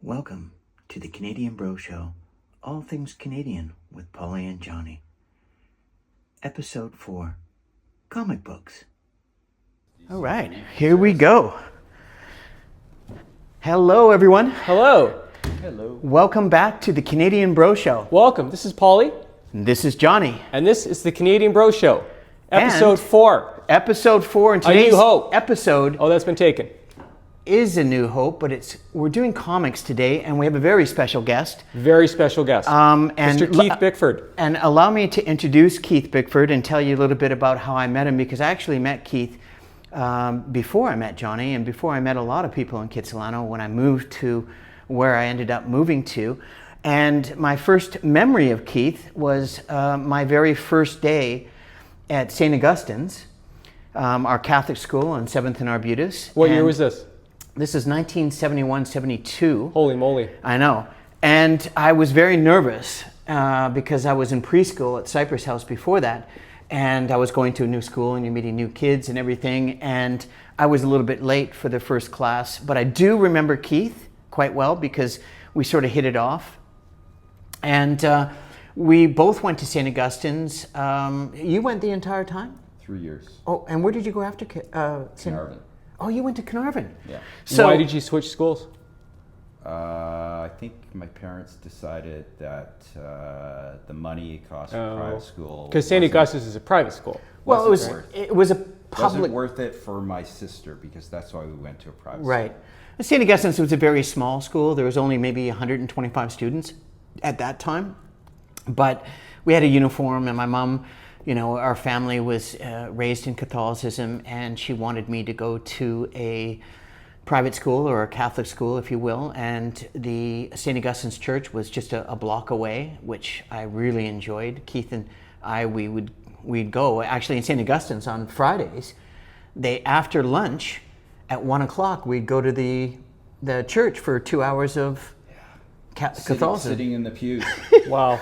Welcome to the Canadian Bro Show, all things Canadian with Pauly and Johnny. Episode 4, Comic Books. All right, here we go. Hello, everyone. Hello. Hello. Welcome back to the Canadian Bro Show. Welcome. This is Pauly. This is Johnny. And this is the Canadian Bro Show. Episode 4. Episode 4. And A New today's Hope. episode Oh, that's been taken. is A New Hope, but we're doing comics today, and we have a very special guest. Very special guest. Mr. Keith Bickford. And allow me to introduce Keith Bickford and tell you a little bit about how I met him, because I actually met Keith before I met Johnny, and before I met a lot of people in Kitsilano when I moved to where I ended up moving to. And my first memory of Keith was my very first day at St. Augustine's, our Catholic school on 7th and Arbutus. What year was this? This is 1971-72. Holy moly. I know. And I was very nervous because I was in preschool at Cypress House before that. And I was going to a new school and you're meeting new kids and everything. And I was a little bit late for the first class. But I do remember Keith quite well because we sort of hit it off. And we both went to St. Augustine's. You went the entire time? 3 years. Oh, and where did you go after? Carnarvon. Oh, you went to Carnarvon. Yeah. So, why did you switch schools? I think my parents decided that the money it cost for private school. Because St. Augustine's is a private school. well, it was a public. Wasn't worth it for my sister because that's why we went to a private Right. school. St. Augustine's was a very small school. There was only maybe 125 students at that time. But we had a uniform, and my mom, you know, our family was raised in Catholicism, and she wanted me to go to a private school or a Catholic school, if you will. And the St. Augustine's Church was just a block away, which I really enjoyed. Keith and I, we'd go actually in St. Augustine's on Fridays. After lunch at 1 o'clock, we'd go to the church for 2 hours of Catholicism. Sitting in the pews. Wow.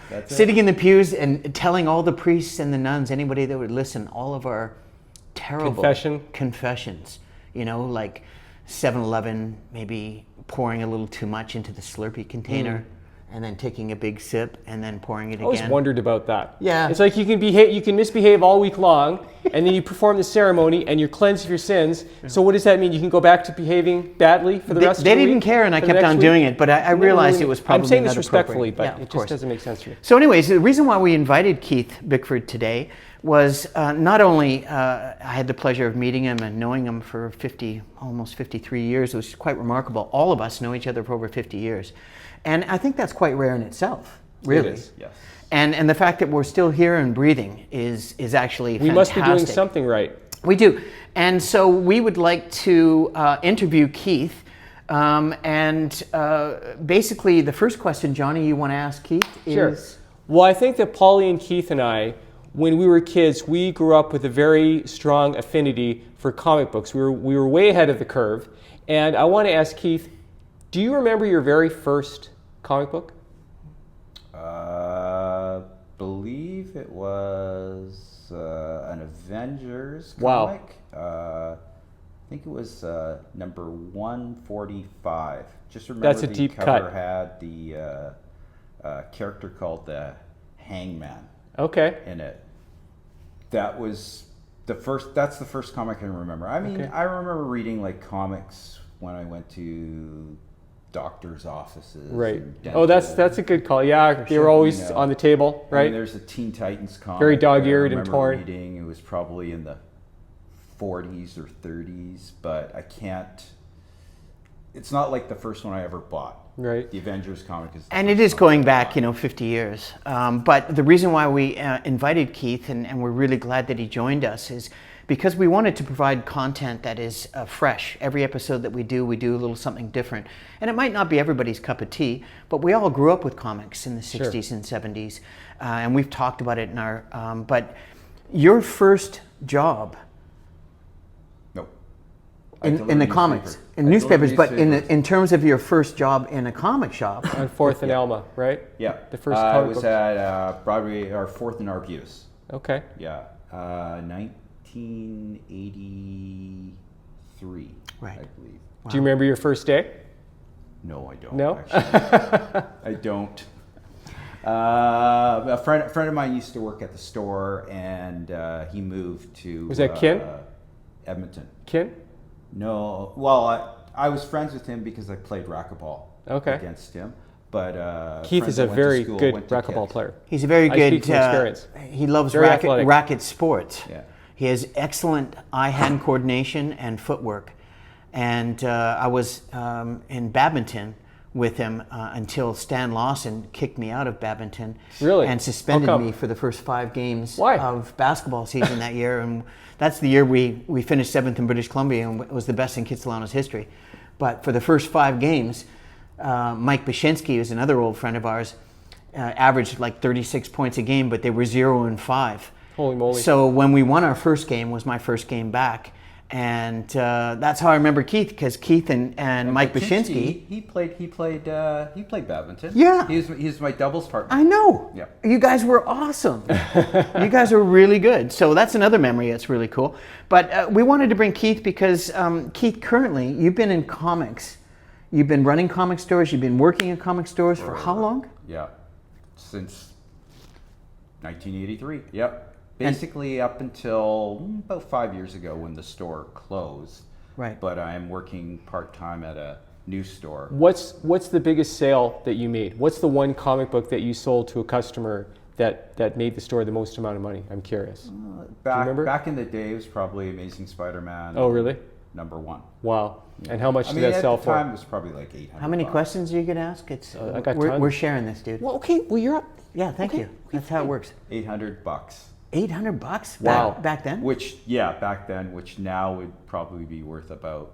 That's Sitting in the pews and telling all the priests and the nuns, anybody that would listen, all of our terrible confessions. You know, like 7-Eleven maybe pouring a little too much into the Slurpee container and then taking a big sip and then pouring it again. I always wondered about that. Yeah. It's like you can misbehave all week long, and then you perform the ceremony and you're cleansed of your sins. So what does that mean? You can go back to behaving badly for the rest of the week? They didn't care, and I kept on doing it, but I realized it was probably I'm saying not this respectfully, appropriate. but it just doesn't make sense to me. So anyways, the reason why we invited Keith Bickford today was not only I had the pleasure of meeting him and knowing him for almost 53 years. It was quite remarkable. All of us know each other for over 50 years. And I think that's quite rare in itself, really. It is. Yes. And the fact that we're still here and breathing is actually fantastic. We must be doing something right. We do. And so we would like to interview Keith. Basically, the first question, Johnny, you want to ask Keith is... Sure. Well, I think that Pauly and Keith and I, when we were kids, we grew up with a very strong affinity for comic books. We were way ahead of the curve. And I want to ask Keith, do you remember your very first comic book? Believe it was an Avengers Wow. comic. I think it was number 145. Just remember That's a the deep cover cut. had the character called the Hangman Okay. in it. That was that's the first comic I can remember. I mean, Okay. I remember reading like comics when I went to doctors' offices. Right. and Oh, dental. that's a good call. Yeah, they were always You know. on the table, I mean, right? there's a Teen Titans comic. Very that dog-eared I and remember torn. Reading. It was probably in the 40s or 30s, but I can't. It's not like the first one I ever bought. Right. The Avengers comic is. And it is going back, 50 years. But the reason why we invited Keith, and we're really glad that he joined us, is because we wanted to provide content that is fresh. Every episode that we do a little something different. And it might not be everybody's cup of tea, but we all grew up with comics in the 60s and 70s. And we've talked about it in our... but your first job... No. In the comics, in newspapers, but in terms of your first job in a comic shop. On 4th and Elma, right? Yeah. The first I comic was book. at Broadway, or 4th and Arbutus. Okay. Yeah. 1983, Right. I believe. Do you remember your first day? No, I don't. No? Actually. I don't. A friend of mine used to work at the store, and he moved to. Was that Ken? Edmonton. Ken? No. Well, I was friends with him because I played racquetball against him. But Keith is a very good racquetball player. He's a very good. I speak from experience. He loves Very athletic. racket sports. Yeah. He has excellent eye-hand coordination and footwork. And I was in badminton with him until Stan Lawson kicked me out of badminton. Really? And suspended me for the first 5 games Why? of basketball season that year. And that's the year we finished 7th in British Columbia, and it was the best in Kitsilano's history. But for the first 5 games, Mike Bashinsky, who's another old friend of ours, averaged like 36 points a game, but they were 0-5. Holy moly. So when we won our first game, was my first game back. And that's how I remember Keith, because Keith and Mike Bashinsky. He played badminton. Yeah. He was my doubles partner. I know. Yeah. You guys were awesome. You guys are really good. So that's another memory that's really cool. But we wanted to bring Keith because Keith, currently, you've been in comics. You've been running comic stores. You've been working in comic stores for how long? Yeah, since 1983. Yep. Basically up until about 5 years ago when the store closed. Right. But I'm working part-time at a new store. What's the biggest sale that you made? What's the one comic book that you sold to a customer that made the store the most amount of money? I'm curious. Back in the day, it was probably Amazing Spider-Man. Oh, really? #1. Wow. Yeah. And how much did that sell for? At the time, it was probably like $800. How many questions are you going to ask? It's I got we're tons. sharing this, dude. Well, okay. Well, you're up. Yeah, thank you. That's how it works. $800. $800 Wow. back then? Back then, which now would probably be worth about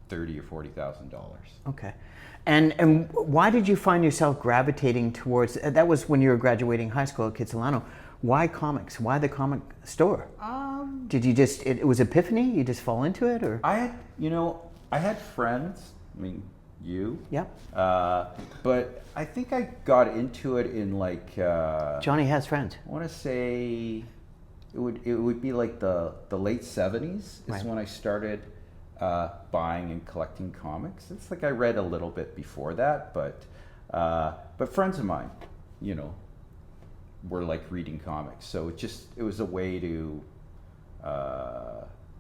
$30,000 or $40,000. Okay. And why did you find yourself gravitating towards, that was when you were graduating high school at Kitsilano. Why comics? Why the comic store? Did you just, it was epiphany? You just fall into it, or? I had friends. I mean, you. Yep. But I think I got into it in like. Johnny has friends. I want to say it would be like the late 70s is Right. when I started buying and collecting comics. It's like I read a little bit before that, but friends of mine, were like reading comics. So it was a way to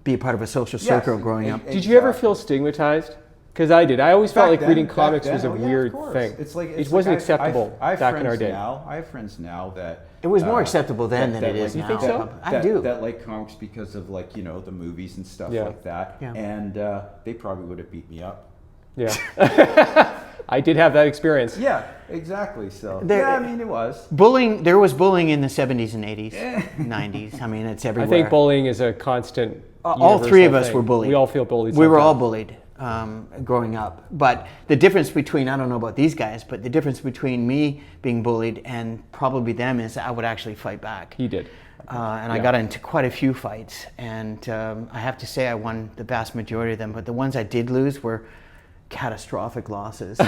Be a part of a social circle growing up. Did you ever feel stigmatized? Because I did. I always felt like reading comics was a of weird course. thing. It wasn't acceptable I have back in friends our day. Now, I have friends now that It was more acceptable then than it is You now. think so? I do. That like comics because of like the movies and stuff like that. Yeah. And they probably would have beat me up. Yeah. I did have that experience. Yeah, exactly. So it was Bullying, there was bullying in the 70s and 80s, 90s. I mean, it's I everywhere. think bullying is a constant. All three of universal us thing. were bullied. We all feel bullied. We were all sometimes. bullied growing up. But the difference between, I don't know about these guys, but the difference between me being bullied and probably them is I would actually fight back. He did. And I got into quite a few fights. And I have to say I won the vast majority of them. But the ones I did lose were catastrophic losses.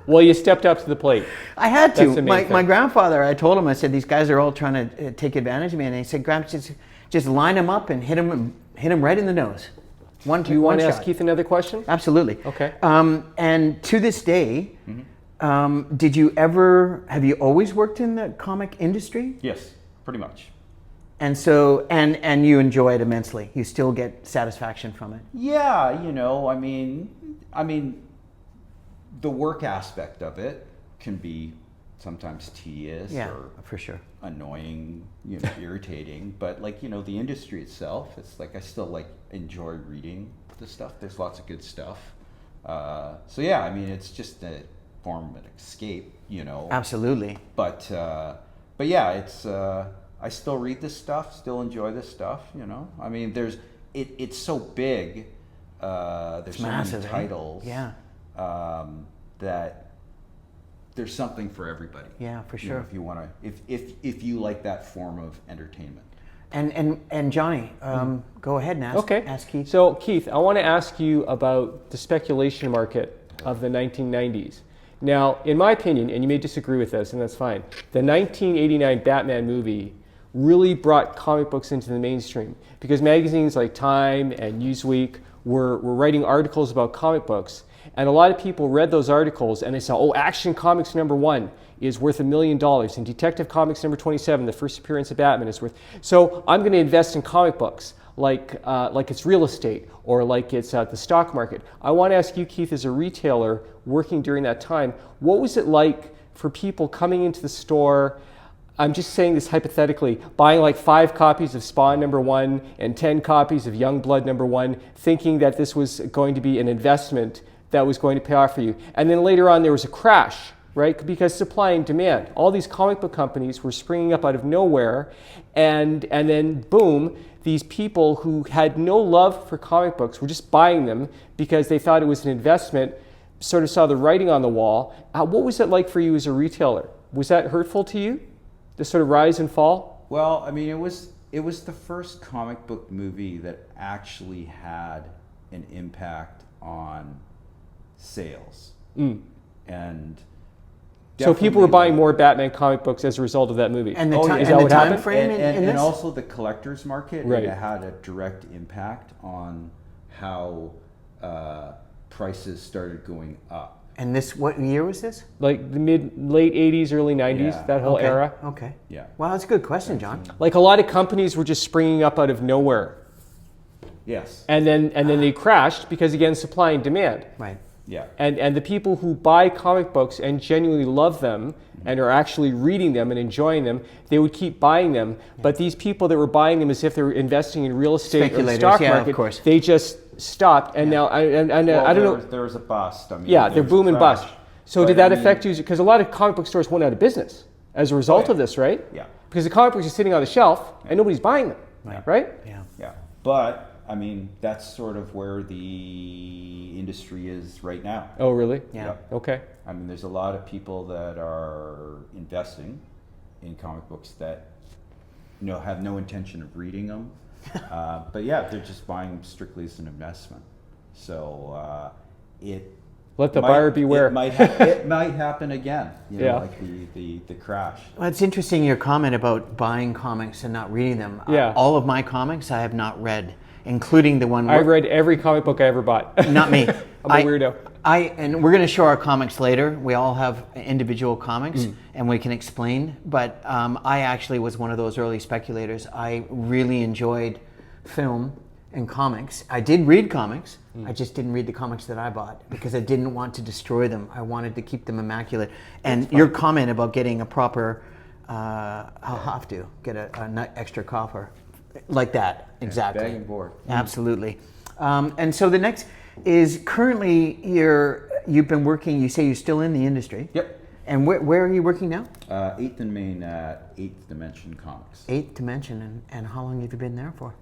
Well, you stepped up to the plate. I had That's to. the main My thing. grandfather, I told him, I said, these guys are all trying to take advantage of me. And he said, Gramps, just line them up and hit them right in the nose. Do you want to ask shot. Keith another question? Absolutely. Okay. And to this day, have you always worked in the comic industry? Yes, pretty much. And so, and you enjoy it immensely. You still get satisfaction from it. Yeah, I mean, the work aspect of it can be sometimes tedious Yeah, or for sure. annoying, irritating. But like, the industry itself, it's like I still like enjoy reading the stuff. There's lots of good stuff. So yeah, I mean, it's just a form of escape, Absolutely. But yeah, it's I still read this stuff, still enjoy this stuff. I mean, it's so big. There's so massive, many titles. Yeah. That there's something for everybody. Yeah, for sure. If you want to, if you like that form of entertainment. And Johnny, go ahead and ask Keith. So Keith, I want to ask you about the speculation market of the 1990s. Now, in my opinion, and you may disagree with this, and that's fine, the 1989 Batman movie really brought comic books into the mainstream because magazines like Time and Newsweek were writing articles about comic books, And a lot of people read those articles and they saw, oh, Action Comics #1 is worth $1 million, and Detective Comics #27, the first appearance of Batman, is worth. So I'm going to invest in comic books like it's real estate or like it's the stock market. I want to ask you, Keith, as a retailer working during that time, what was it like for people coming into the store? I'm just saying this hypothetically, buying like 5 copies of Spawn #1 and 10 copies of Youngblood #1, thinking that this was going to be an investment that was going to pay off for you. And then later on there was a crash, right? Because supply and demand. All these comic book companies were springing up out of nowhere, and then boom, these people who had no love for comic books were just buying them because they thought it was an investment, sort of saw the writing on the wall. What was it like for you as a retailer? Was that hurtful to you? This sort of rise and fall? Well, I mean, it was the first comic book movie that actually had an impact on sales. And so people were buying more Batman comic books as a result of that movie. And the, Oh, ti- yeah. and Is that the what time happened? frame in and this? also the collector's market, Right. it had a direct impact on how prices started going up. And this, what year was this? Like the late 80s, early 90s, Yeah. that whole Okay. era. Okay. Yeah. Wow, that's a good question, John. Like a lot of companies were just springing up out of nowhere. Yes. And then they crashed because, again, supply and demand. Right. Yeah. And the people who buy comic books and genuinely love them and are actually reading them and enjoying them, they would keep buying them. But these people that were buying them as if they were investing in real estate or the Speculators, stock yeah, of market, course. they just stopped. And now, I don't know. There was a bust. I mean, Yeah, there they're was a boom and crash. bust. So But, did that I mean, affect you? Because a lot of comic book stores went out of business as a result of this, right? Yeah. Because the comic books are sitting on the shelf and nobody's buying them, right? Yeah. Yeah. But I mean, that's sort of where the industry is right now. Oh, really? Yeah. Okay. I mean, there's a lot of people that are investing in comic books that have no intention of reading them. But yeah, they're just buying them strictly as an investment. So Let the buyer beware. It might happen again. Yeah. Like the crash. Well, it's interesting your comment about buying comics and not reading them. Yeah. All of my comics I have not read, including the one. I've read every comic book I ever bought. Not me. I'm a weirdo. And we're going to show our comics later. We all have individual comics, and we can explain. But I actually was one of those early speculators. I really enjoyed film and comics. I did read comics. I just didn't read the comics that I bought because I didn't want to destroy them. I wanted to keep them immaculate. And your comment about getting a proper, I'll have to get an extra coffer like that. Exactly. Bag and board. Absolutely. And so the next is currently you've been working, you say you're still in the industry. Yep. And where are you working now? 8th and Main at 8th Dimension Comics. 8th Dimension. And how long have you been there for?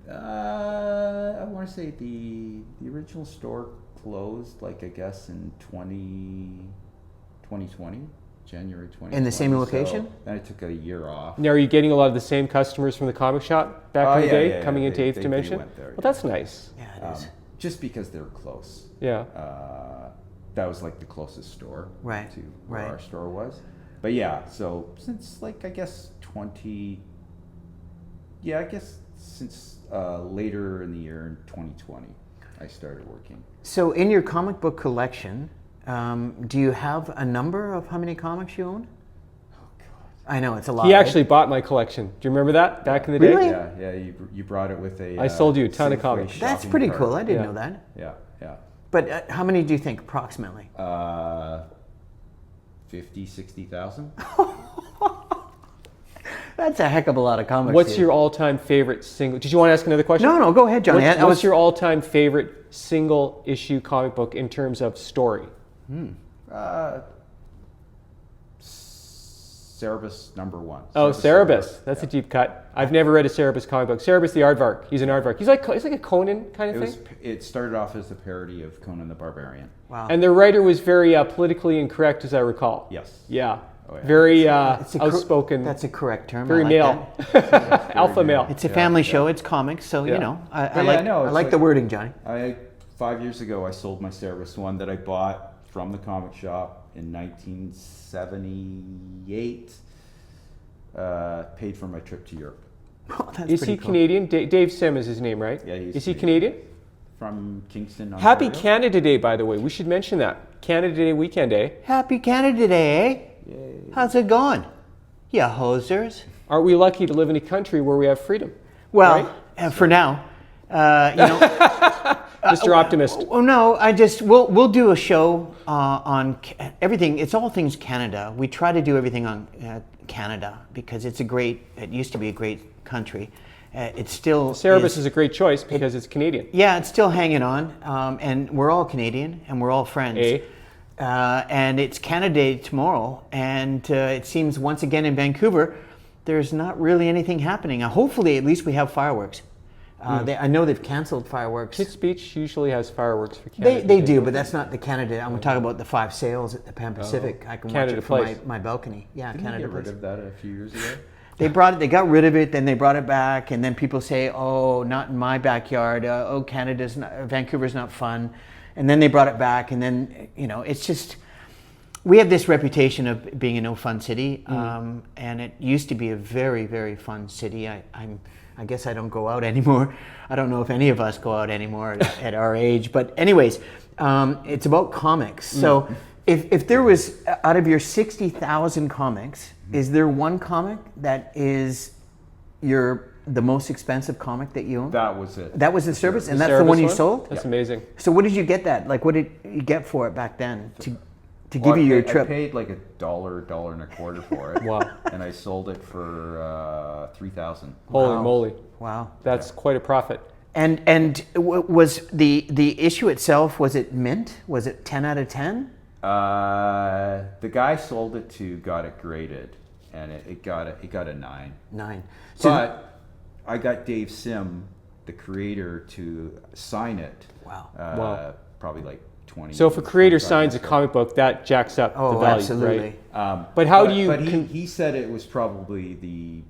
I want to say the original store closed, like I guess in 2020, January 2020. In the same location? So then I took a year off. Now, are you getting a lot of the same customers from the comic shop back in the day coming into 8th they Dimension? went there, Well, that's nice. Yeah, it is. Just because they were close. Yeah. That was like the closest store Right, to where right. our store was. But yeah, so since like I guess since later in the year in 2020, I started working. So in your comic book collection, do you have a number of how many comics you own? Oh God. I know, it's a lot. He right? actually bought my collection. Do you remember that back in the day? Really? Yeah, you brought it with a. I sold you a ton of Safeway comics. That's shopping pretty cart. cool. I didn't Yeah. know that. Yeah. But how many do you think approximately? 50, 60,000. That's a heck of a lot of comics. What's dude. your all-time favorite single? Did you want to ask another question? No, go ahead, Johnny. What's your all-time favorite single issue comic book in terms of story? Cerebus #1. Oh, Cerebus. That's a deep cut. I've never read a Cerebus comic book. Cerebus the aardvark. He's an aardvark. He's like a Conan kind of thing. It started off as a parody of Conan the Barbarian. Wow. And the writer was very politically incorrect, as I recall. Yes. Yeah. Oh, yeah. Very It's a outspoken. That's a correct term. very I like male. that. Alpha male. It's a family show. It's comics, so Yeah. you know. I But like. yeah, no, I it's like like- the wording, Johnny. 5 years ago, I sold my Cerebus one that I bought from the comic shop in 1978. Paid for my trip to Europe. Oh, that's Is pretty he cool. Canadian? Dave Sim is his name, right? Yeah, he's Is he Canadian. Canadian? from Kingston, Ontario. Happy Canada Day, by the way. We should mention that. Canada Day weekend, eh? Happy Canada Day, eh? Yay. How's it going? Ya hosers. Aren't we lucky to live in a country where we have freedom? Well, Right? for now, Mr. Optimist. Oh no, we'll do a show on everything. It's all things Canada. We try to do everything on Canada because it used to be a great country. It's still Cerebus is a great choice because it's Canadian. Yeah, it's still hanging on, and we're all Canadian and we're all friends. And it's Canada Day tomorrow, and it seems once again in Vancouver, there's not really anything happening. Hopefully, at least we have fireworks. I know they've canceled fireworks. Kits Beach usually has fireworks for Canada. They do, but that's not the Canada. I'm going to talk about the 5 sails at the Pan Pacific. I can Canada watch it Place. from my balcony. Yeah, Didn't Canada they get rid Place. of that a few years ago? They got rid of it, then they brought it back, and then people say, "Oh, not in my backyard. Vancouver's not fun," and then they brought it back, and then it's just we have this reputation of being a no fun city, and it used to be a very, very fun city. I guess I don't go out anymore. I don't know if any of us go out anymore at our age, but anyways, it's about comics. So if there was, out of your 60,000 comics, is there one comic that is the most expensive comic that you own? That was it. That was the service, and that's the Cerebus one you sold? That's amazing. So what did you get that? Like, what did you get for it back then to give you your trip? I paid like $1.25 for it. Wow. And I sold it for $3,000. Holy Wow. moly. Wow. That's quite a profit. And was the issue itself, was it mint? Was it 10 out of 10? The guy sold it to got it graded, and it got a 9. 9. But I got Dave Sim, the creator, to sign it. Wow. Wow. Probably like 20. So if a creator 25 signs a years ago. comic book, that jacks up the Oh, value, absolutely. right? But how do you... But he said it was probably the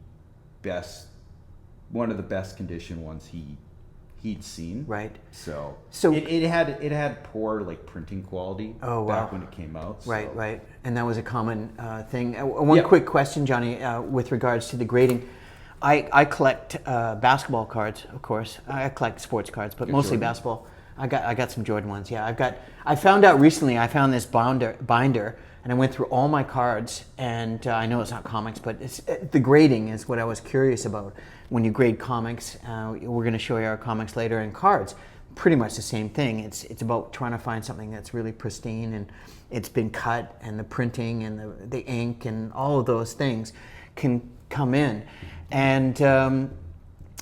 best, one of the best condition ones he'd seen. Right. So So- it had poor like printing quality Oh, back wow. when it came out. So. Right. And that was a common thing. One Yeah. quick question, Johnny, with regards to the grading. I collect basketball cards, of course. I collect sports cards, but mostly Jordan. basketball. I got some Jordan ones. Yeah, I found out recently. I found this binder, and I went through all my cards. And I know it's not comics, but the grading is what I was curious about. When you grade comics, we're going to show you our comics later, and cards. Pretty much the same thing. It's about trying to find something that's really pristine and it's been cut, and the printing and the ink and all of those things can come in. And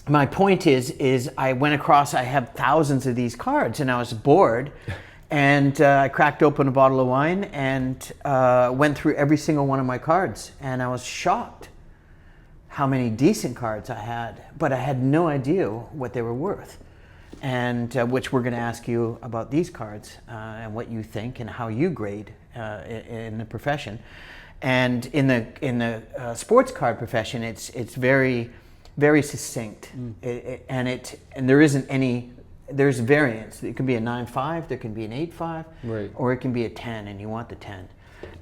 my point is I went across, I have thousands of these cards, and I was bored, and I cracked open a bottle of wine and went through every single one of my cards, and I was shocked how many decent cards I had, but I had no idea what they were worth. And which we're going to ask you about these cards and what you think and how you grade in the profession. And in the sports card profession, it's very, very succinct, and there isn't any. There's variance. It can be a 9.5, there can be an 8.5, Right. or it can be a 10, and you want the 10,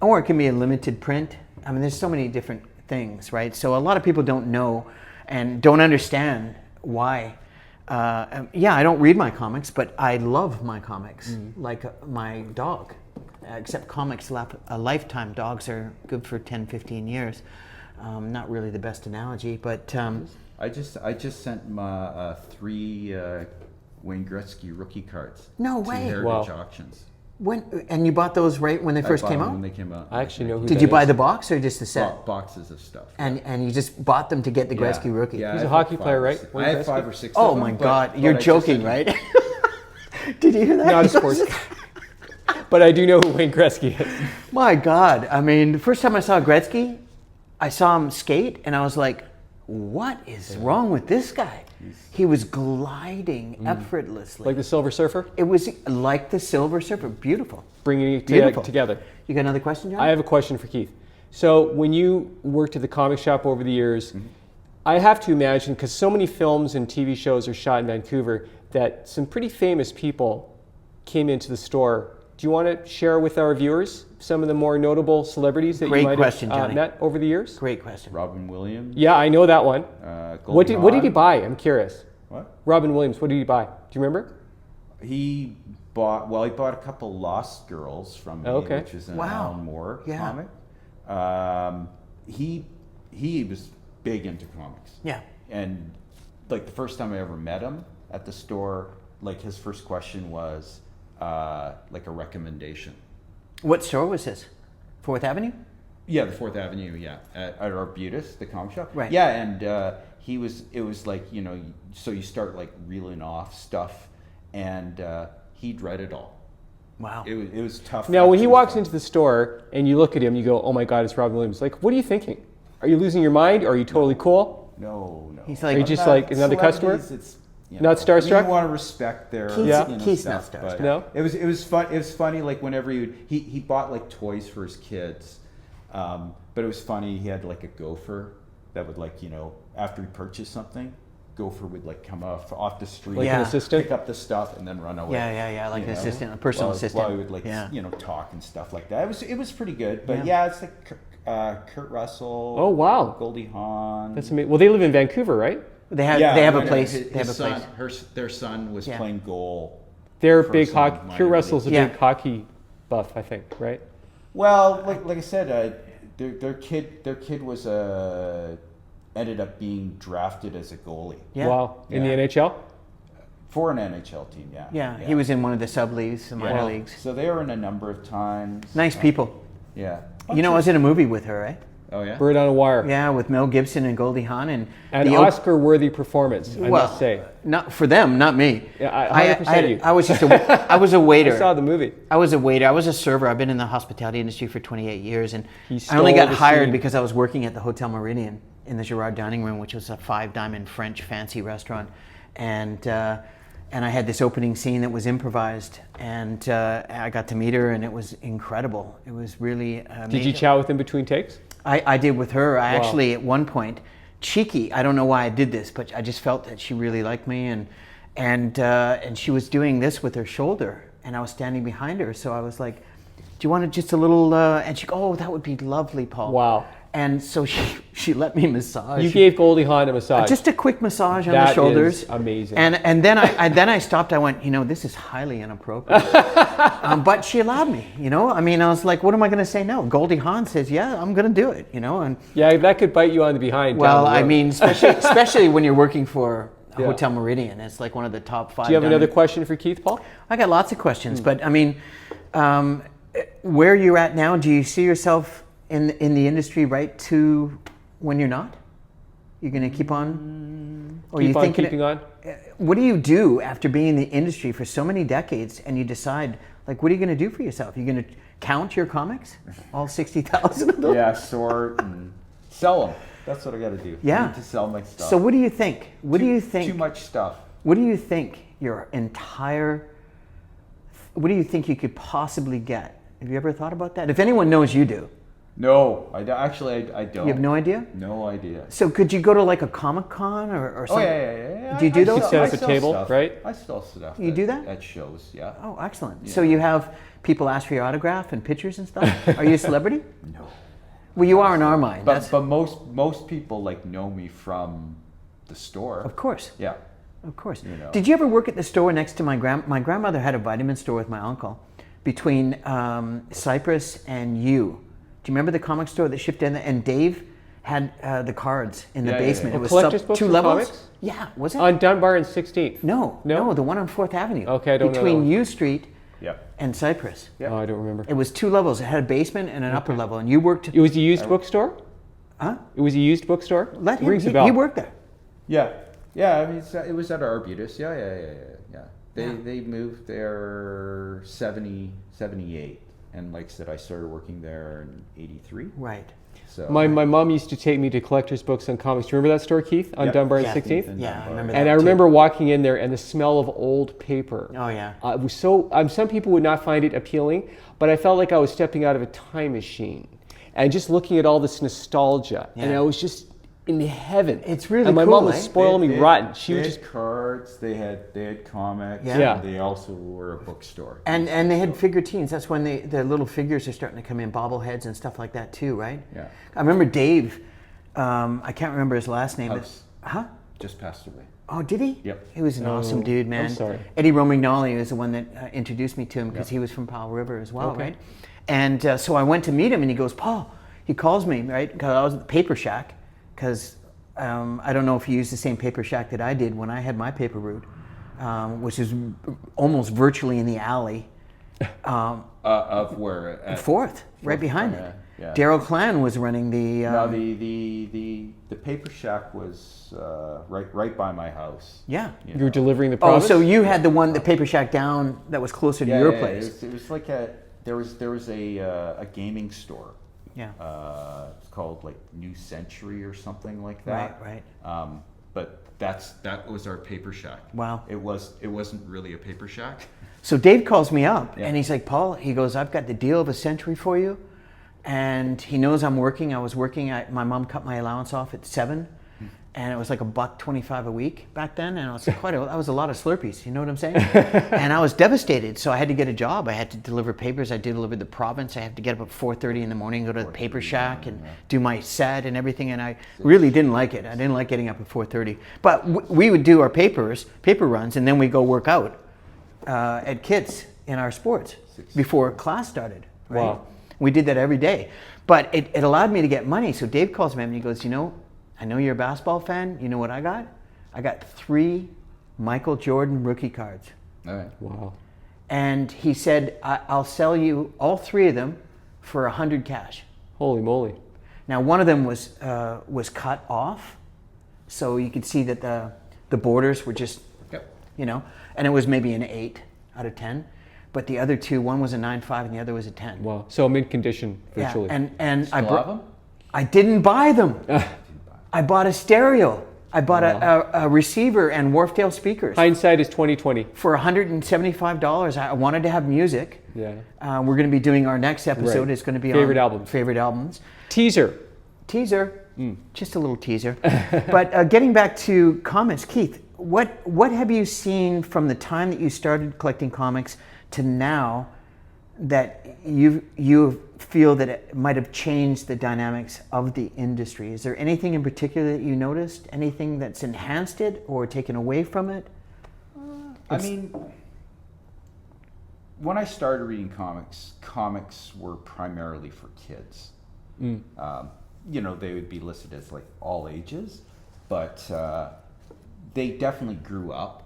or it can be a limited print. I mean, there's so many different things, right? So a lot of people don't know and don't understand why. I don't read my comics, but I love my comics, like my dog. Except comics a lifetime. Dogs are good for 10, 15 years. Not really the best analogy, but... I just sent my 3 Wayne Gretzky rookie cards. No to way. Heritage Wow. Auctions. And you bought those right when they first I bought came them out? when they came out. I actually know who Did that you buy is. the box or just the set? Boxes of stuff. And you just bought them to get the Gretzky rookie? Yeah, He's I a have hockey like player, 5 or right? 6. Wayne I have Gretzky? 5 or 6 Oh of them. my but- God, but you're I just joking, sent- right? Did you hear that? Not a sports but I do know who Wayne Gretzky is. My God, I mean, the first time I saw Gretzky, I saw him skate, and I was like, what is wrong with this guy? He was gliding effortlessly. Like the Silver Surfer, It was like the Silver Surfer. Beautiful. bringing it Beautiful. together. You got another question, John? I have a question for Keith. So when you worked at the comic shop over the years, I have to imagine, because so many films and TV shows are shot in Vancouver, that some pretty famous people came into the store. Do you want to share with our viewers some of the more notable celebrities that Great you might question, have Johnny. met over the years? Great question. Robin Williams. Yeah, I know that one. Goldie What did he Hawn. buy? I'm curious. What? Robin Williams, what did he buy? Do you remember? He bought a couple Lost Girls from me, Okay. which is an Wow. Alan Moore Yeah. comic. He was big into comics. Yeah. And like the first time I ever met him at the store, like his first question was like a recommendation. What store was this? 4th Avenue? Yeah, the 4th Avenue, yeah, at Arbutus, the comic shop. Right. Yeah, and it was like, so you start like reeling off stuff, and he'd read it all. Wow. It was tough. Now, when he actually walks fun. into the store and you look at him, you go, "Oh my God, it's Robin Williams!" Like, what are you thinking? Are you losing your mind? Or are you totally cool? No. He's like- Are you just like another customer? It's, Not starstruck? You want to respect their Keith's not stuff, starstruck. but No? It was fun. It was funny. Like whenever he bought like toys for his kids, but it was funny. He had like a gopher that would like after he purchased something, gopher would like come off the street, Like Yeah. an assistant? pick up the stuff and then run away. Yeah, like you an know? assistant, a personal assistant. While he would like Yeah. talk and stuff like that. It was pretty good. But Yeah. yeah, it's like Kurt Russell. Oh, wow. Goldie Hawn. That's amazing. Well, they live in Vancouver, right? They have a no, place. his They have a son, place. their son was Yeah. playing goal. They're for big some hockey. minor Kurt Russell's a league. big Yeah. hockey buff, I think, right? Well, like I said, their kid was ended up being drafted as a goalie Yeah. Wow. In Yeah. the NHL? for an NHL team. Yeah. Yeah, he was in one of the sub leagues, the minor leagues. So they were in a number of times. Nice people. Yeah. You know, I was in a movie with her, right? Oh yeah. Bird on a Wire. Yeah, with Mel Gibson and Goldie Hawn, and An the Oscar-worthy performance, I must say. not for them, not me. Yeah, 100% you. I was just I was a waiter. I saw the movie. I was a waiter. I was a server. I've been in the hospitality industry for 28 years, and He I only stole got the hired scene. because I was working at the Hotel Meridian in the Girard Dining Room, which was a 5-diamond French fancy restaurant, and I had this opening scene that was improvised, and I got to meet her, and it was incredible. It was really amazing. Did you chat with him between takes? I did with her. I Wow. actually, at one point, cheeky, I don't know why I did this, but I just felt that she really liked me, and she was doing this with her shoulder, and I was standing behind her, so I was like, "Do you want just a little?" And she go, "Oh, that would be lovely, Paul." Wow. And so she let me massage. You gave Goldie Hawn a massage. Just a quick massage on That the shoulders. is amazing. And then I stopped. I went, this is highly inappropriate. But she allowed me. I mean, I was like, what am I going to say no? Goldie Hawn says, yeah, I'm going to do it. And Yeah, that could bite you on the behind. well, down the I road. mean, especially when you're working for Yeah. Hotel Meridian, it's like one of the top 5. Do you have another question for Keith, Paul? I got lots of questions, but I mean, where you're at now, do you see yourself in the industry right to when you're not? You're going to keep on? Or Keep you on thinking keeping on? What do you do after being in the industry for so many decades and you decide, like, what are you going to do for yourself? You're going to count your comics? All 60,000 of them? Yeah, sort and sell them. That's what I got to do. Yeah. I need to sell my stuff. So what do you think? What do you think? Too much stuff. What do you think what do you think you could possibly get? Have you ever thought about that? If anyone knows, you do. No, I don't. You have no idea? No idea. So could you go to like a Comic-Con or Oh something? yeah. Do you do those? You set up I a sell table, stuff. right? I sell stuff. You do that? At shows, yeah. Oh, excellent. So you have people ask for your autograph and pictures and stuff? Are you a celebrity? No. Well, you are in our mind. But most people like know me from the store. Of course. Yeah. Of course. know. Did you ever work at the store next to my grandmother had a vitamin store with my uncle between Cypress and U. Do you remember the comic store that shipped in there? And Dave had the cards in the Yeah, yeah, basement. yeah. It was Collector's books 2 for levels. comics? Yeah, was it? On Dunbar and 16th. No, No? the one on 4th Avenue. Okay, I don't know that Between one. U Street Yep. and Cypress. Yeah. Oh, I don't remember. It was 2 levels. It had a basement and an upper level. And you worked. It was a used bookstore? Huh? It was a used bookstore? Let him. Rings a He bell. worked there. Yeah. Yeah. I mean, it was at Arbutus. Yeah. They moved there 78. And like I said, I started working there in 83. Right. So My mom used to take me to collector's books and comics. Do you remember that store, Keith, on Yep. Dunbar and Yeah. 16th? And Yeah, I Dunbar. remember that. And I too. remember walking in there and the smell of old paper. Oh yeah. It was so. Some people would not find it appealing, but I felt like I was stepping out of a time machine, and just looking at all this nostalgia, and Yeah. I was just in heaven. It's really and my cool, mom was eh? spoiling me They- rotten. She they would had just. cards. They had comics. Yeah. Yeah. And they also were a bookstore. And they had figurines. That's when the little figures are starting to come in, bobbleheads and stuff like that too, right? Yeah. I remember Dave. I can't remember his last name. House. Huh? Just passed away. Oh, did he? Yep. He was an awesome dude, man. I'm sorry. Eddie Romagnoli is the one that introduced me to him because he was from Powell River as well, Okay. right? And so I went to meet him, and he goes, Paul, he calls me, right? Because I was at the Paper Shack, because I don't know if he used the same Paper Shack that I did when I had my paper route, which is almost virtually in the alley. Of where? At Fourth, right behind it. Yeah. Daryl Clan was running the. No, the Paper Shack was right by my house. Yeah. You were delivering the Oh, promise? so you had the Paper Shack down that was closer to your place. It was like there was a gaming store. Yeah. It's called like New Century or something like that. Right. But that was our Paper Shack. Wow. It wasn't really a Paper Shack. So Dave calls me up, Yeah. and he's like, Paul, he goes, I've got the deal of a century for you. And he knows I'm working. I was working. My mom cut my allowance off at 7, and it was like $1.25 a week back then. And I was like, that was a lot of Slurpees. You know what I'm saying? And I was devastated. So I had to get a job. I had to deliver papers. I delivered the province. I had to get up at 4:30 in the morning, go to the Paper Shack, and do my set and everything. And I really didn't like it. I didn't like getting up at 4:30. But we would do our paper runs, and then we go work out at Kids in our sports before class started. Right? Wow. We did that every day. But it allowed me to get money. So Dave calls me up and he goes, I know you're a basketball fan. You know what I got? I got 3 Michael Jordan rookie cards. All right. Wow. And he said, I'll sell you all 3 of them for 100 cash. Holy moly. Now, one of them was cut off. So you could see that the borders were just, Yep. and it was maybe an 8 out of 10. But the other 2, one was a 9.5 and the other was a 10. Wow. So mint condition, virtually. Yeah, and I Still have them? I didn't buy them. I bought a stereo. I bought a receiver and Wharfdale speakers Hindsight is 2020. for $175. I wanted to have music. Yeah. We're going to be doing our next episode. Right. It's going to be Favorite on albums. Favorite albums. Teaser. Just a little teaser. But getting back to comics, Keith, what have you seen from the time that you started collecting comics to now that you feel that it might have changed the dynamics of the industry? Is there anything in particular that you noticed? Anything that's enhanced it or taken away from it? I mean, when I started reading comics were primarily for kids. They would be listed as like all ages, but they definitely grew up.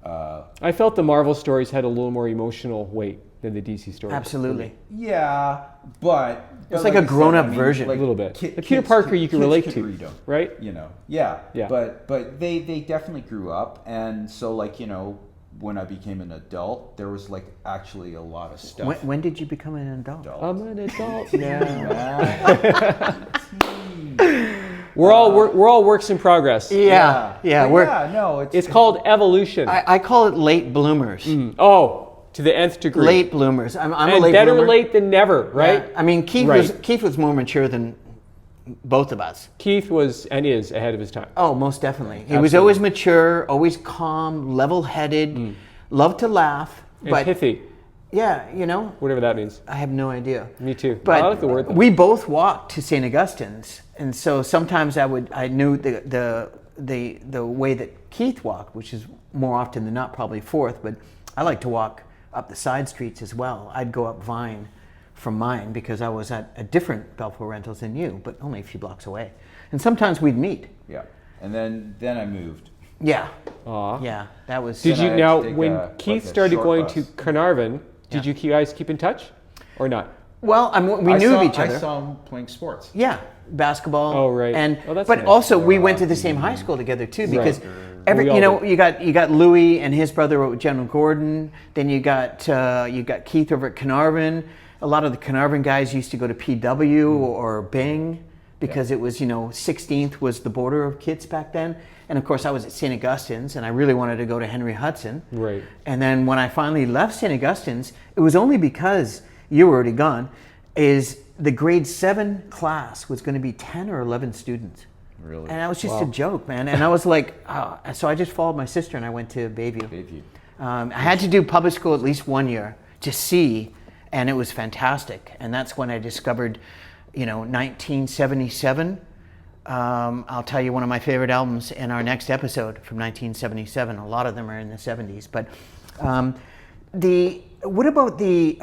I felt the Marvel stories had a little more emotional weight than the DC stories. Absolutely. Yeah, but It's like a grown-up version. A little bit. Like Peter Parker you can relate kids to, could read 'em, right? Yeah. Yeah. But they definitely grew up, and so when I became an adult, there was like actually a lot of stuff. When did you become an adult? I'm an adult now. We're all works in progress. Yeah. No, It's called evolution. I call it late bloomers. To the nth degree. Late bloomers. I'm a and late better bloomer. late than never, right? Yeah. I mean, Keith was more mature than both of us. Keith was and is ahead of his time. Oh, most definitely. He was Absolutely. always mature, always calm, level-headed, loved to laugh. And but pithy, yeah, whatever that means. I have no idea. Me too. But I like the word though. we both walked to St. Augustine's, and so sometimes I knew the way that Keith walked, which is more often than not probably Fourth, but I like to walk up the side streets as well. I'd go up Vine from mine because I was at a different Belfour Rentals than you, but only a few blocks away. And sometimes we'd meet. Yeah, and then I moved. Yeah. Aw. Yeah, that was. Did Then I you had now to take when a Keith short started going bus. to Carnarvon? Did you guys keep in touch, or not? Well, we knew of each other. I saw him playing sports. Yeah, basketball. Oh, right. And Oh, that's but nice. also we went to the same high school together too, because We all did. you got Louis and his brother with General Gordon. Then you got Keith over at Carnarvon. A lot of the Carnarvon guys used to go to PW or Bing because it was 16th was the border of kids back then. And of course I was at St. Augustine's and I really wanted to go to Henry Hudson. Right. And then when I finally left St. Augustine's, it was only because you were already gone, is the grade 7 class was going to be 10 or 11 students. Really? And that was just a joke, man. And I was like, so I just followed my sister and I went to Bayview. I had to do public school at least 1 year to see, and it was fantastic. And that's when I discovered, 1977 I'll tell you one of my favorite albums in our next episode from 1977. A lot of them are in the 70s. But what about the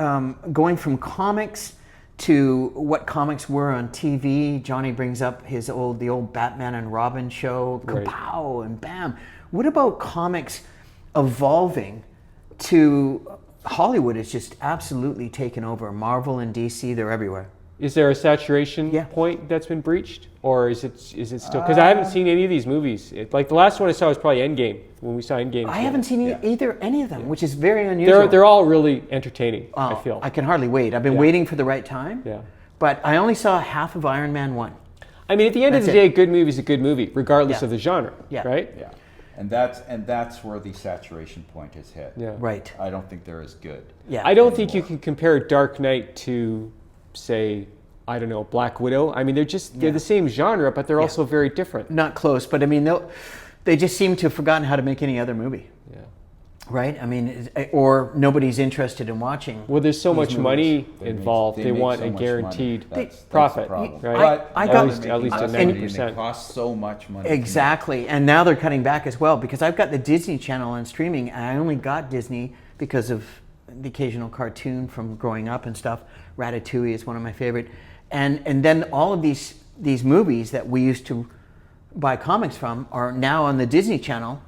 going from comics to what comics were on TV? Johnny brings up the old Batman and Robin show, Right. kapow and bam. What about comics evolving to Hollywood? Is just absolutely taken over. Marvel and DC, they're everywhere. Is there a saturation Yeah. point that's been breached, or is it still? Because I haven't seen any of these movies. Like the last one I saw was probably Endgame, when we saw Endgame. I haven't seen any of them, which is very They're unusual. all really entertaining. I feel. I can hardly wait. I've been waiting for the right time. Yeah. But I only saw half of Iron Man 1. I mean, at the end of That's the day, it. a good movie is a good movie, regardless Yeah. of the genre. Yeah. Right. Yeah, and that's where the saturation point is hit. Yeah. Right. I don't think they're as good. Yeah. I don't think you can compare Dark Knight to, say, I don't know, Black Widow. I mean, they're the same genre, but they're also very different. Not close, but I mean, they just seem to have forgotten how to make any other movie. Yeah. Right? I mean, or nobody's interested in watching. Well, there's so these much movies. money They involved. They make want so a much guaranteed money. That's profit, the problem. right? But I now got- they're at least making a less money, 90%. and they cost so much money. to make. Exactly. And now they're cutting back as well, because I've got the Disney Channel on streaming, and I only got Disney because of the occasional cartoon from growing up and stuff. Ratatouille is one of my favorite. And then all of these movies that we used to buy comics from are now on the Disney Channel.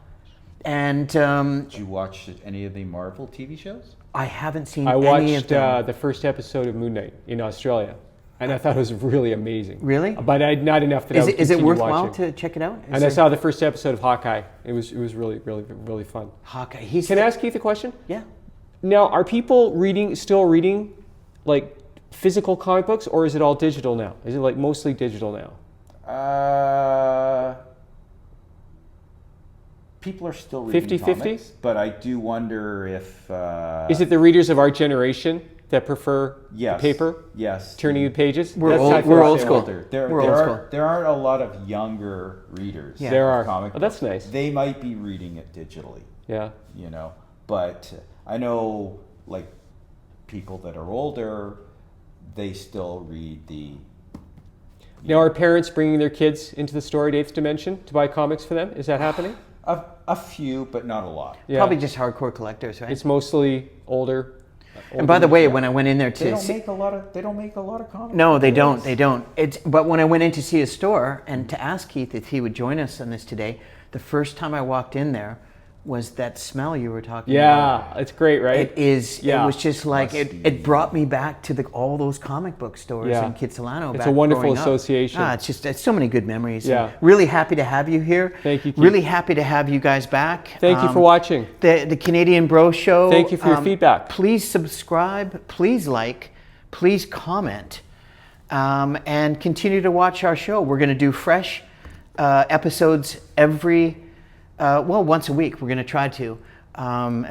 And Did you watch any of the Marvel TV shows? I haven't seen I any of watched them. the first episode of Moon Knight in Australia, and I thought it was really amazing. Really? But not enough that I Is would it continue worthwhile watching. to check it out? Is And I there- saw the first episode of Hawkeye. It was really, really, really fun. Hawkeye. Can I ask Keith a question? Yeah. Now, are people still reading, like, physical comic books, or is it all digital now? Is it like mostly digital now? People are still reading 50-50? comics, but I do wonder if Is it the readers of our generation that prefer yes, paper, yes, turning the pages? We're That's old- how I feel we're about old it. school. There We're old school. there aren't a lot of younger readers. Yeah. There of are. comic Oh, that's books. nice. They might be reading it digitally, Yeah. but I know like people that are older, they still read the. Now, are parents bringing their kids into the storied eighth dimension to buy comics for them? Is that happening? A few, but not a lot. Yeah. Probably just hardcore collectors, right? It's mostly older. And by the way, when I went in there They don't to make a lot of. They don't make a lot of comics. no, they don't. They don't. But when I went in to see a store and to ask Keith if he would join us on this today, the first time I walked in there was that smell you were talking about. Yeah, it's great, right? It is. Yeah. It was just like it brought me back to all those comic book stores Yeah. in Kitsilano. It's back a wonderful growing up. association. It's so many good memories. Yeah. And really happy to have you here. Thank you, Keith. Really happy to have you guys back. Thank you for watching. The Canadian Bro Show. Thank you for your feedback. Please subscribe. Please like. Please comment. And continue to watch our show. We're going to do fresh episodes once a week. We're going to try to.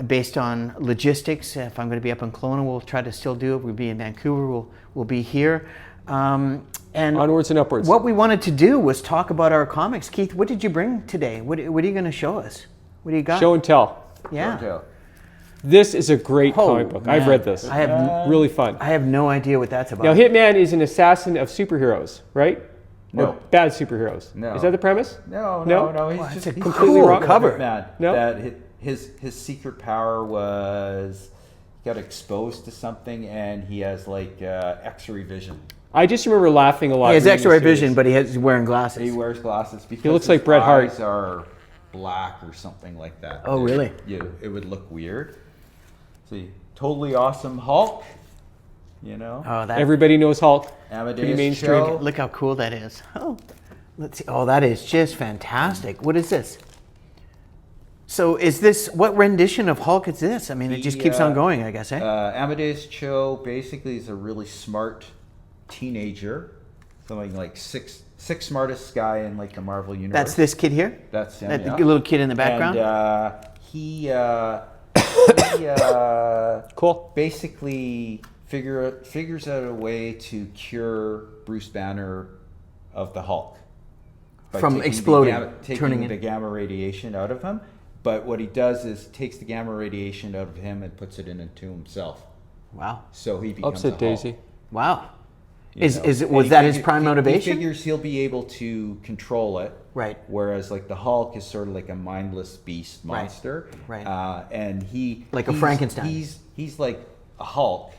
Based on logistics. If I'm going to be up in Kelowna, we'll try to still do it. We'll be in Vancouver. We'll be here. And Onwards and upwards. what we wanted to do was talk about our comics. Keith, what did you bring today? What are you going to show us? What do you got? Show and tell. Yeah. Okay. This is a great Oh, comic book. I've man. read this. I have Really fun. I have no idea what that's about. Now, Hitman is an assassin of superheroes, right? No. Or bad superheroes. No. Is that the premise? No. No? He's Wow, just it's a he's completely just wrong a cover. hitman. No? That his secret power was he got exposed to something, and he has like X-ray vision. I just remember laughing a lot. He has reading X-ray the series. vision, but he's wearing glasses. He wears glasses because He looks his like Bret Hart. eyes are black or something like that. Oh, really? It would look weird. See, totally awesome Hulk. Oh, that Everybody knows Hulk. Amadeus Pretty mainstream. Cho. look how cool that is. Oh, let's see. Oh, that is just fantastic. What is this? So, what rendition of Hulk is this? I mean, it just keeps on going, I guess, eh? Amadeus Cho basically is a really smart teenager, something like sixth smartest guy in like the Marvel universe. That's this kid here. That's him. That yeah. little kid in the background. And he Cool. basically figures out a way to cure Bruce Banner of the Hulk by From taking exploding, taking turning the it. gamma radiation out of him. But what he does is takes the gamma radiation out of him and puts it into himself. Wow. So he becomes Upset a Hulk. Daisy. Wow. Was that his prime motivation? He figures he'll be able to control it. Right. Whereas like the Hulk is sort of like a mindless beast monster. Right. And like a Frankenstein. He's like a Hulk,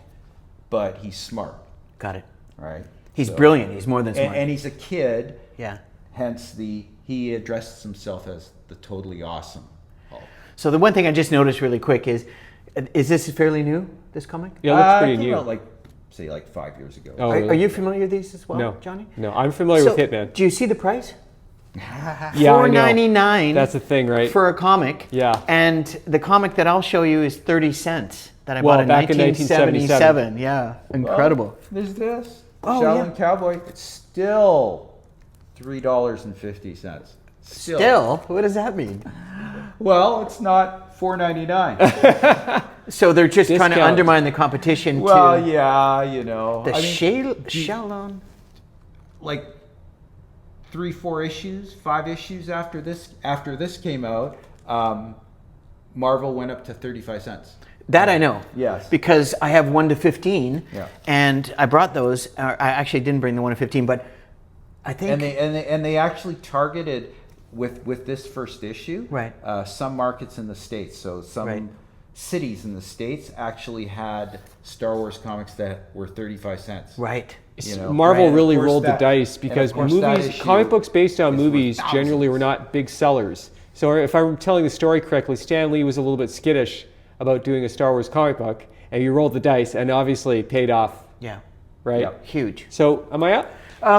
but he's smart. Got it. Right. He's brilliant. He's more than smart. And he's a kid. Yeah. Hence he addresses himself as the totally awesome Hulk. So the one thing I just noticed really quick is this fairly new, this comic? Yeah, it looks pretty It came new. out like 5 years ago. Oh, Are you familiar with these as well, No. Johnny? No, I'm familiar with Hitman. Do you see the price? Yeah, I know. $4.99. That's the thing, right? For a comic. Yeah. And the comic that I'll show you is 30 cents that I bought in back in 1977. Yeah, incredible. Well, there's this. Oh, Shaolin yeah. Cowboy. It's still $3.50. Still? What does that mean? Well, it's not $4.99. So they're just trying to Discount. undermine the competition Well, to yeah, you know. the I mean, Shaolin. like 3-4 issues, 5 issues after this came out, Marvel went up to 35 cents. That I know. Yes. Because I have 1 to 15, Yeah. and I brought those. I actually didn't bring the 1 to 15, but I think And they actually targeted with this first issue, Right. Some markets in the States. So some Right. cities in the States actually had Star Wars comics that were 35 cents. right. You know, Marvel right, of really course rolled the that- dice and of because course that movies, issue comic books based on is worth movies generally were thousands. not big sellers. So if I'm telling the story correctly, Stan Lee was a little bit skittish about doing a Star Wars comic book, and you rolled the dice, and obviously it paid off, Yeah. right? Yep. Huge. So am I up?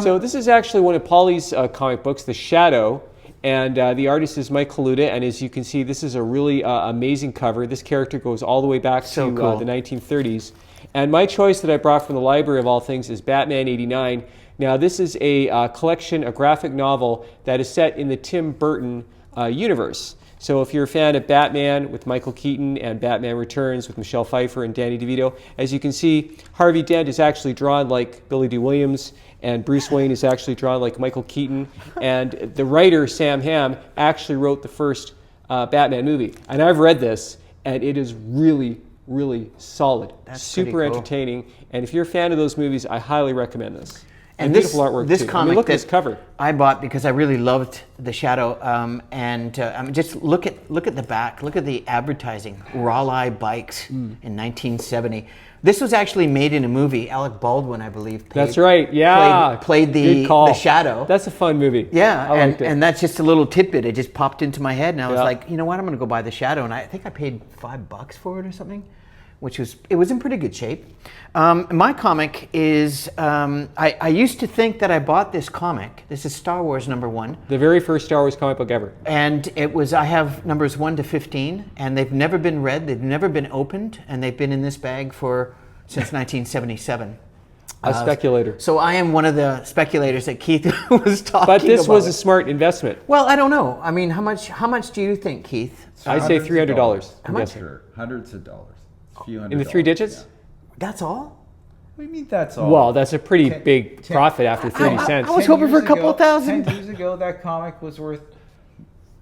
So this is actually one of Pauly's comic books, The Shadow, and the artist is Mike Kaluta, and as you can see, this is a really amazing cover. This character goes all the way back So to cool. the 1930s. And my choice that I brought from the library of all things is Batman 89. Now this is a collection, a graphic novel that is set in the Tim Burton universe. So if you're a fan of Batman with Michael Keaton and Batman Returns with Michelle Pfeiffer and Danny DeVito, as you can see, Harvey Dent is actually drawn like Billy D. Williams, and Bruce Wayne is actually drawn like Michael Keaton. And the writer, Sam Hamm, actually wrote the first Batman movie. And I've read this, and it is really, really solid. That's super pretty cool. entertaining. And if you're a fan of those movies, I highly recommend this. And beautiful artwork this too. comic I mean, look at that this cover. I bought because I really loved The Shadow, just look at the back, look at the advertising, Raleigh Bikes in 1970. This was actually made in a movie. Alec Baldwin, I believe, That's right. Yeah. played Good the call. Shadow. That's a fun movie. Yeah, I liked it. and that's just a little tidbit. It just popped into my head, and I was Yeah. like, you know what? I'm going to go buy The Shadow, and I think I paid $5 for it or something, it was in pretty good shape. My comic is I used to think that I bought this comic. This is Star Wars #1, The very first Star Wars comic book ever. and I have numbers 1 to 15, and they've never been read. They've never been opened, and they've been in this bag since 1977. A speculator. So I am one of the speculators that Keith was talking about. But this was a smart investment. Well, I don't know. I mean, how much do you think, Keith? I'd say $300. How much? Sure, hundreds of dollars. A few hundred In the 3 dollars, digits? yeah. That's all? What do you mean that's all? Well, that's a pretty Ten- big ten- profit after 30 cents. I was 10 hoping for a years couple ago- thousand. 10 years ago, that comic was worth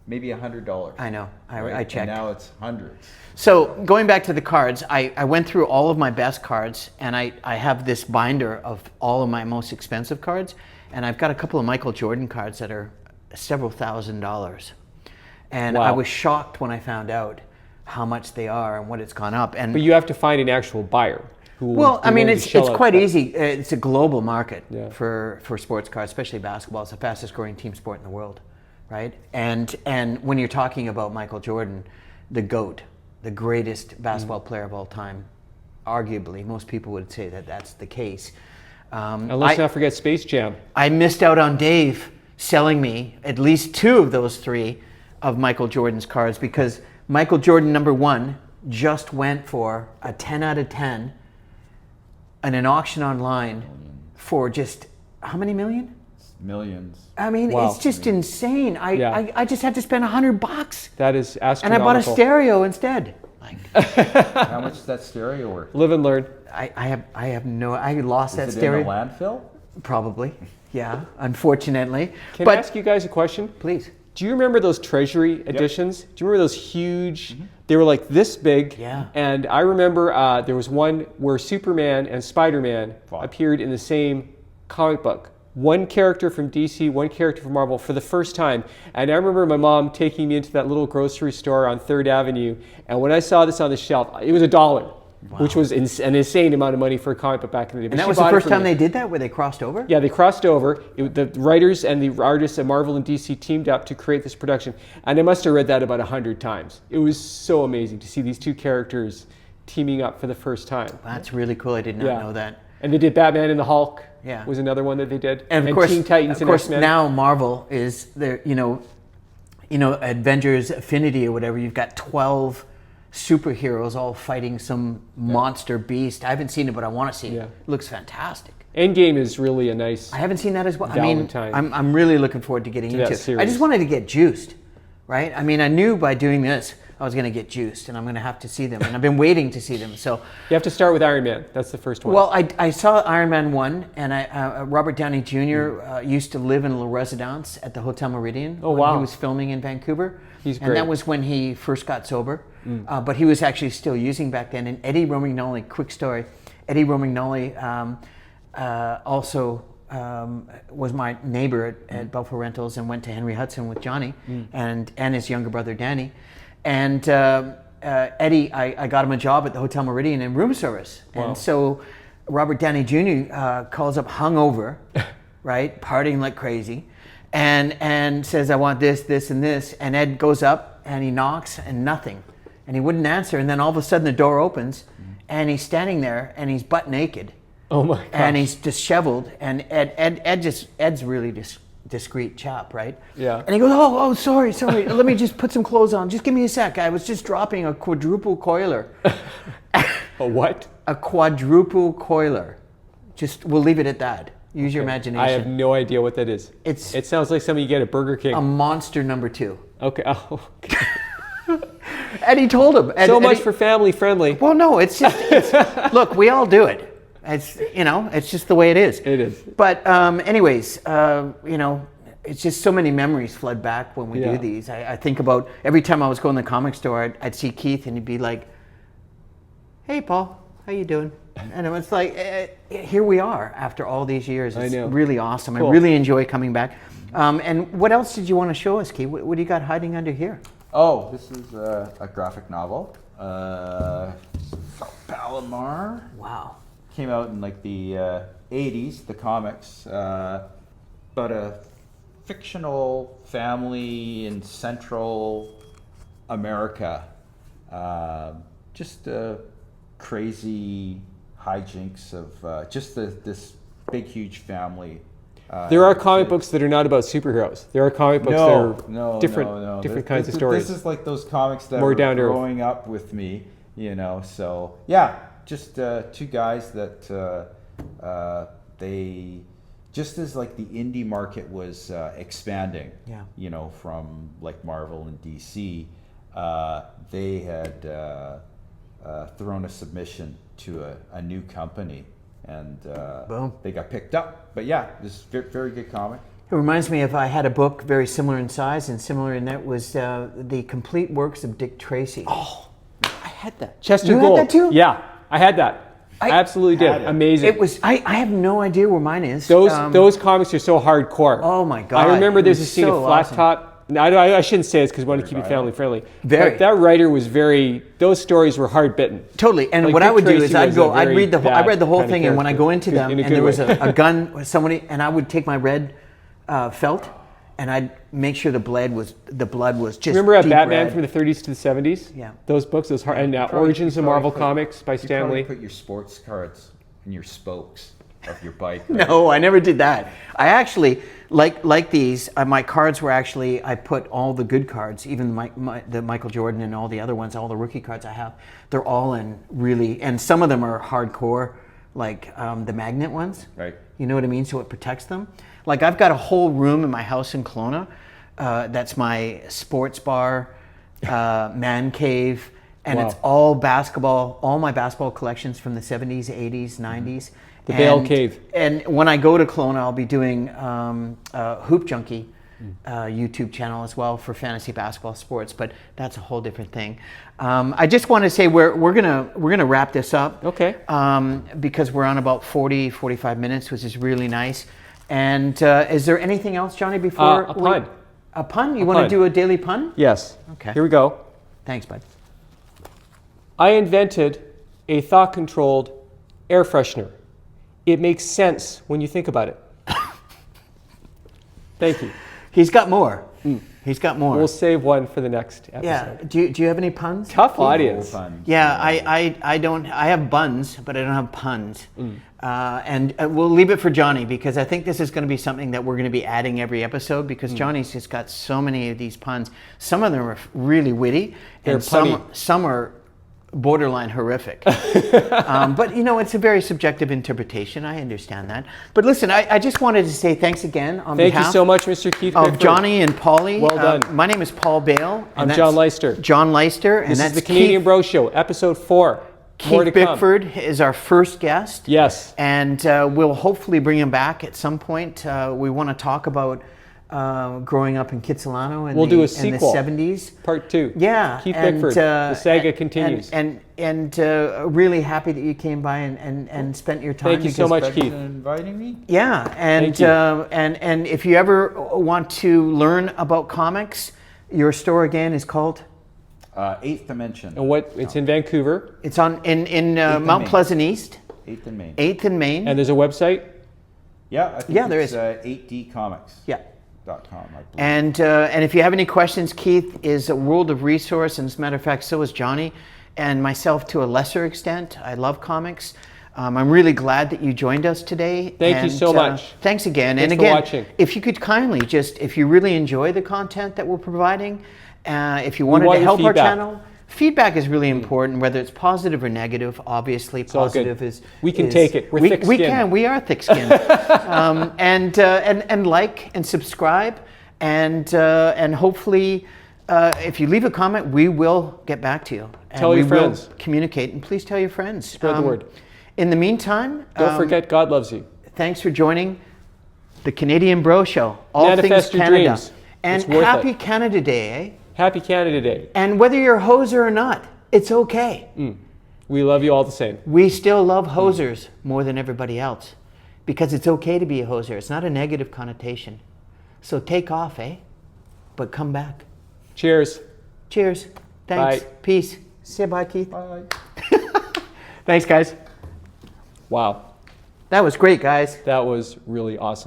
maybe $100. I know. I right? checked. And now it's hundreds. So going back to the cards, I went through all of my best cards, and I have this binder of all of my most expensive cards, and I've got a couple of Michael Jordan cards that are several $1,000s. And I Wow. was shocked when I found out how much they are and what it's gone up. And But you have to find an actual buyer who will well, be I mean, willing to it's shell out quite that. easy. It's a global market Yeah. for sports cards, especially basketball. It's the fastest growing team sport in the world, right? And when you're talking about Michael Jordan, the GOAT, the greatest basketball player of all time, arguably, most people would say that that's the case. And let's not forget Space Jam. I missed out on Dave selling me at least 2 of those 3 of Michael Jordan's cards because Michael Jordan #1 just went for a 10 out of 10 in an auction online for just how many million? Millions. I mean, Wow. it's just insane. Yeah. I just had to spend $100 That is and I astronomical. bought a stereo instead. How much is that stereo worth? Live and learn. I lost that Is it stereo. in a landfill? Probably, yeah, unfortunately. Can but I ask you guys a question? please. Do you remember those Treasury editions? Do you remember those huge? They were like this big. Yeah. And I remember there was one where Superman and Spider-Man Fought. appeared in the same comic book. One character from DC, one character from Marvel for the first time. And I remember my mom taking me into that little grocery store on 3rd Avenue. And when I saw this on the shelf, it was $1, which was an insane amount of money for a comic book back in the day. And that was the first time they did that, where they crossed over? Yeah, they crossed over. The writers and the artists at Marvel and DC teamed up to create this production. And I must have read that about 100 times. It was so amazing to see these two characters teaming up for the first time. That's really cool. I did not know that. And they did Batman and the Hulk. Yeah. Was another one that they did. And of course, Teen Titans and X-Men. Now Marvel is there. Avengers Affinity or whatever. You've got 12 superheroes all fighting some monster beast. I haven't seen it, but I want to see it. Yeah. It looks fantastic. Endgame is really a nice. I haven't seen that as well. Valentine. I'm really looking forward to getting into that it. series. I just wanted to get juiced, right? I mean, I knew by doing this I was going to get juiced, and I'm going to have to see them. And I've been waiting to see them. So you have to start with Iron Man. That's the first one. Well, I saw Iron Man 1, and Robert Downey Jr. Used to live in La Residence at the Hotel Meridian when he was filming in Vancouver. He's great. And that was when he first got sober. But he was actually still using back then. And Eddie Romagnoli, quick story, Eddie Romagnoli also was my neighbor at Balfour Rentals and went to Henry Hudson with Johnny and his younger brother Danny. And Eddie, I got him a job at the Hotel Meridian in room service. Wow. And so Robert Downey Jr. Calls up hungover, right, partying like crazy, and says, I want this, this, and this. And Ed goes up and he knocks and nothing. And he wouldn't answer. And then all of a sudden the door opens and he's standing there and he's butt naked. Oh my gosh. And he's disheveled. And Ed's really discreet chap, right? Yeah. And he goes, oh, sorry. Let me just put some clothes on. Just give me a sec. I was just dropping a quadruple coiler. A what? A quadruple coiler. We'll leave it at that. Use your Okay. imagination. I have no idea what that is. It sounds like something you get at Burger King. A monster number 2. Okay. Oh, okay. And he told him. So much for family friendly. Well, no, it's just, look, we all do it. It's just the way it is. It is. But anyways, it's just so many memories flood back when we do these. I think about every time I was going to the comic store, I'd see Keith and he'd be like, hey, Paul, how you doing? And it was like, here we are after all these years. It's really awesome. Cool. I really enjoy coming back. And what else did you want to show us, Keith? What do you got hiding under here? Oh, this is a graphic novel. Palomar. Wow. Came out in like the 80s, the comics, about a fictional family in Central America. Just crazy hijinks of just this big, huge family. There are comic books that are not about superheroes. There are comic books that are different kinds of stories. This is like those comics that more were down to growing up with me, so yeah. Just two guys that they, just as like the indie market was expanding, from like Marvel and DC, they had thrown a submission to a new company, and they got picked up. But yeah, this is very, very good comic. It reminds me of, I had a book very similar in size and similar in that was the complete works of Dick Tracy. Oh, I had that. Chester You Gould. had that too? Yeah, I had that. I absolutely did. Amazing. It was. I have no idea where mine is. Those comics are so hardcore. Oh my God. I remember there's a scene of Flat awesome. Top. I shouldn't say this because we want to keep it family friendly. Very. But that writer was those stories were hard bitten. Totally. And Like what Dick I would do Tracy is I read the whole kind of thing, and when I go into them, in a and good there was way. a gun with somebody, and I would take my red felt, and I'd make sure the blood was just. Remember deep Batman red. from the 30s to the 70s? Yeah. Those books, those hard, and Origins of Marvel Comics by Stan Lee. You probably put your sports cards in your spokes of your bike. Right? No, I never did that. I actually, like these, my cards were actually, I put all the good cards, even the Michael Jordan and all the other ones, all the rookie cards I have, they're all in really, and some of them are hardcore, like the magnet ones. Right. You know what I mean? So it protects them. Like I've got a whole room in my house in Kelowna, that's my sports bar, man cave, and it's all basketball, all my basketball collections from the 70s, 80s, 90s. The Bale Cave. And when I go to Kelowna, I'll be doing Hoop Junkie YouTube channel as well for fantasy basketball sports, but that's a whole different thing. I just want to say we're gonna wrap this up. Okay. Because we're on about 45 minutes, which is really nice. And is there anything else, Johnny, before A pun. A pun? You A want pun. to do a daily pun? Yes. Okay. Here we go. Thanks, bud. I invented a thought-controlled air freshener. It makes sense when you think about it. Thank you. He's got more. He's got more. We'll save one for the next episode. Yeah. Do you have any puns? Tough audience. Fun. Yeah, I don't. I have buns, but I don't have puns. And we'll leave it for Johnny, because I think this is going to be something that we're going to be adding every episode, because Johnny's just got so many of these puns. Some of them are really witty, They're and punny. some are borderline horrific. But it's a very subjective interpretation. I understand that. But listen, I just wanted to say thanks again on Thank you behalf so much, Mr. Keith of Bickford. Johnny and Pauly. Well done. My name is Paul Bale. I'm that's John Leister. John Leister. And This that's is the Canadian Keith, Bro Show, episode 4. More to Keith come. Bickford is our first guest. Yes. And we'll hopefully bring him back at some point. We want to talk about growing up in Kitsilano in, We'll do a in the sequel. 70s. Part 2. Yeah. Keith and, Bickford. The saga continues. And really happy that you came by and spent your time. Thank you so much, Thanks for Keith. inviting me. Yeah, and Thank you. And if you ever want to learn about comics, your store again is called? Eighth Dimension. And it's in Vancouver. It's in and Mount Main. Pleasant East, 8th and Main. 8th and Main. And there's a website. Yeah, I think Yeah, there it's is. 8dcomics.com. Yeah. I believe. And if you have any questions, Keith is a world of resource, and as a matter of fact, so is Johnny, and myself to a lesser extent. I love comics. I'm really glad that you joined us today. Thank you so much. Thanks again. Thanks and for again, watching. if you could kindly if you really enjoy the content that we're providing, if you wanted want to your help our feedback. channel, feedback is really important, whether it's positive or negative. Obviously, all good. positive is. We can is- take it. We're we thick-skinned. can. We are thick-skinned. And like and subscribe, and hopefully, if you leave a comment, we will get back to you. And Tell your we will friends. communicate, and please tell your friends. Spread the word. In the meantime, Don't forget, God loves you. thanks for joining the Canadian Bro Show. All Manifest things your Canada. dreams. And It's worth happy it. Canada Day, eh? Happy Canada Day. And whether you're a hoser or not, it's okay. We love you all the same. We still love hosers more than everybody else, because it's okay to be a hoser. It's not a negative connotation. So take off, eh? But come back. Cheers. Cheers. Thanks. Bye. Peace. Say bye, Keith. Bye. Thanks, guys. Wow. That was great, guys. That was really awesome.